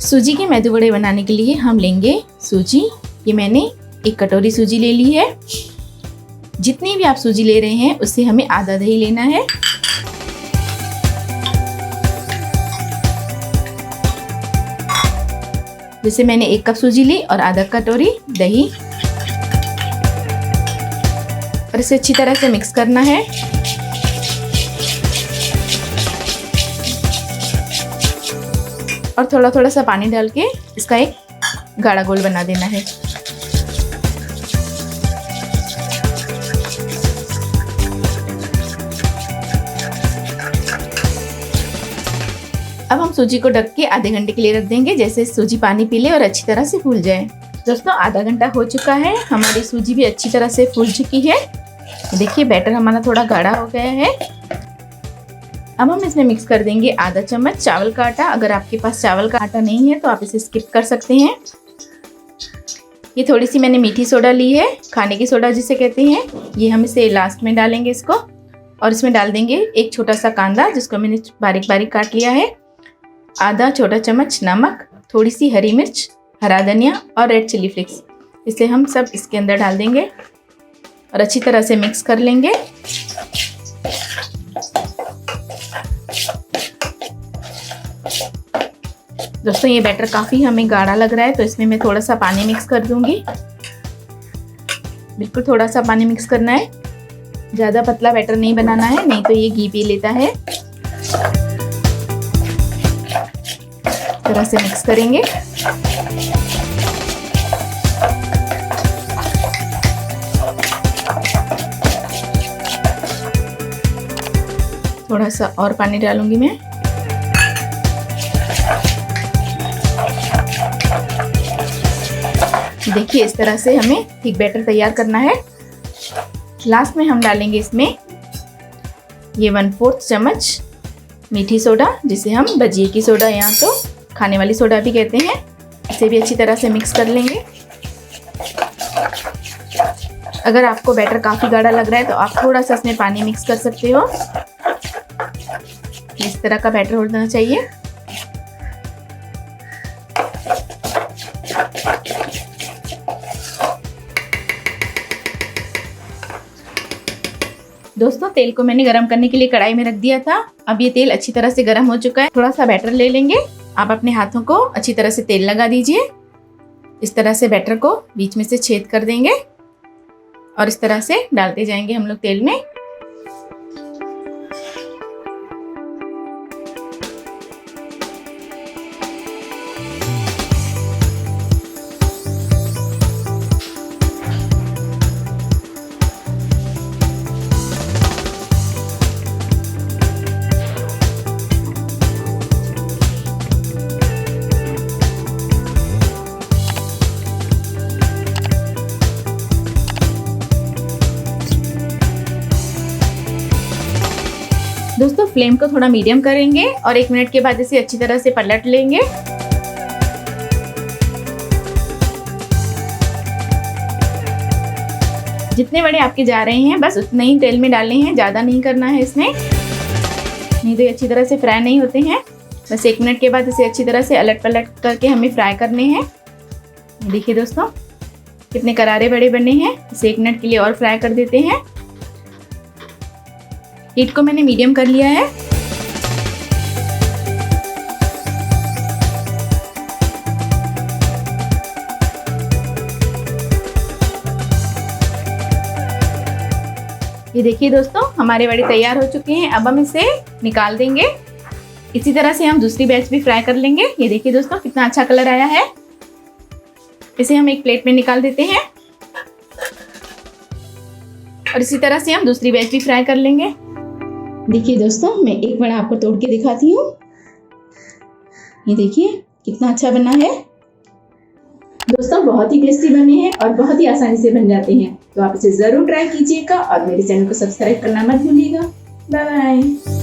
सूजी के मेदू वड़े बनाने के लिए हम लेंगे सूजी। ये मैंने 1 कटोरी सूजी ले ली है। जितनी भी आप सूजी ले रहे हैं उससे हमें आधा दही लेना है। जैसे मैंने 1 कप सूजी ली और आधा कटोरी दही, और इसे अच्छी तरह से मिक्स करना है। और थोड़ा थोड़ा सा पानी डाल के इसका एक गाढ़ा घोल बना देना है। अब हम सूजी को ढक के आधे घंटे के लिए रख देंगे, जैसे सूजी पानी पी ले और अच्छी तरह से फूल जाए। दोस्तों आधा घंटा हो चुका है, हमारी सूजी भी अच्छी तरह से फूल चुकी है। देखिए बैटर हमारा थोड़ा गाढ़ा हो गया है। अब हम इसमें मिक्स कर देंगे आधा चम्मच चावल का आटा। अगर आपके पास चावल का आटा नहीं है तो आप इसे स्किप कर सकते हैं। ये थोड़ी सी मैंने मीठी सोडा ली है, खाने की सोडा जिसे कहते हैं। ये हम इसे लास्ट में डालेंगे इसको, और इसमें डाल देंगे एक छोटा सा कांदा जिसको मैंने बारीक बारीक काट लिया है, आधा छोटा चम्मच नमक, थोड़ी सी हरी मिर्च, हरा धनिया और रेड चिली फ्लेक्स। इसे हम सब इसके अंदर डाल देंगे और अच्छी तरह से मिक्स कर लेंगे। दोस्तों ये बैटर काफ़ी हमें गाढ़ा लग रहा है, तो इसमें मैं थोड़ा सा पानी मिक्स कर दूंगी। बिल्कुल थोड़ा सा पानी मिक्स करना है, ज़्यादा पतला बैटर नहीं बनाना है, नहीं तो ये घी पी लेता है। तरह से मिक्स करेंगे। थोड़ा सा और पानी डालूंगी मैं। देखिए इस तरह से हमें थिक बैटर तैयार करना है। लास्ट में हम डालेंगे इसमें ये 1/4 चम्मच मीठी सोडा, जिसे हम भजिए की सोडा, यहाँ तो खाने वाली सोडा भी कहते हैं। इसे भी अच्छी तरह से मिक्स कर लेंगे। अगर आपको बैटर काफ़ी गाढ़ा लग रहा है तो आप थोड़ा सा इसमें पानी मिक्स कर सकते हो। इस तरह का बैटर होना चाहिए। दोस्तों तेल को मैंने गरम करने के लिए कढ़ाई में रख दिया था। अब ये तेल अच्छी तरह से गरम हो चुका है। थोड़ा सा बैटर ले लेंगे। आप अपने हाथों को अच्छी तरह से तेल लगा दीजिए। इस तरह से बैटर को बीच में से छेद कर देंगे और इस तरह से डालते जाएंगे हम लोग तेल में। दोस्तों फ्लेम को थोड़ा मीडियम करेंगे और 1 मिनट के बाद इसे अच्छी तरह से पलट लेंगे। जितने बड़े आपके जा रहे हैं बस उतने ही तेल में डालने हैं, ज़्यादा नहीं करना है इसमें, नहीं तो ये अच्छी तरह से फ्राई नहीं होते हैं। बस 1 मिनट के बाद इसे अच्छी तरह से अलट पलट करके हमें फ्राई करने हैं। देखिए दोस्तों कितने करारे बड़े बने हैं। इसे 1 मिनट के लिए और फ्राई कर देते हैं। हीट को मैंने मीडियम कर लिया है। ये देखिए दोस्तों हमारे वड़े तैयार हो चुके हैं। अब हम इसे निकाल देंगे। इसी तरह से हम दूसरी बैच भी फ्राई कर लेंगे। ये देखिए दोस्तों कितना अच्छा कलर आया है। इसे हम एक प्लेट में निकाल देते हैं और इसी तरह से हम दूसरी बैच भी फ्राई कर लेंगे। देखिए दोस्तों मैं एक वड़ा आपको तोड़ के दिखाती हूँ। ये देखिए कितना अच्छा बना है। दोस्तों बहुत ही टेस्टी बने हैं और बहुत ही आसानी से बन जाते हैं, तो आप इसे ज़रूर ट्राई कीजिएगा और मेरे चैनल को सब्सक्राइब करना मत भूलिएगा। Bye bye.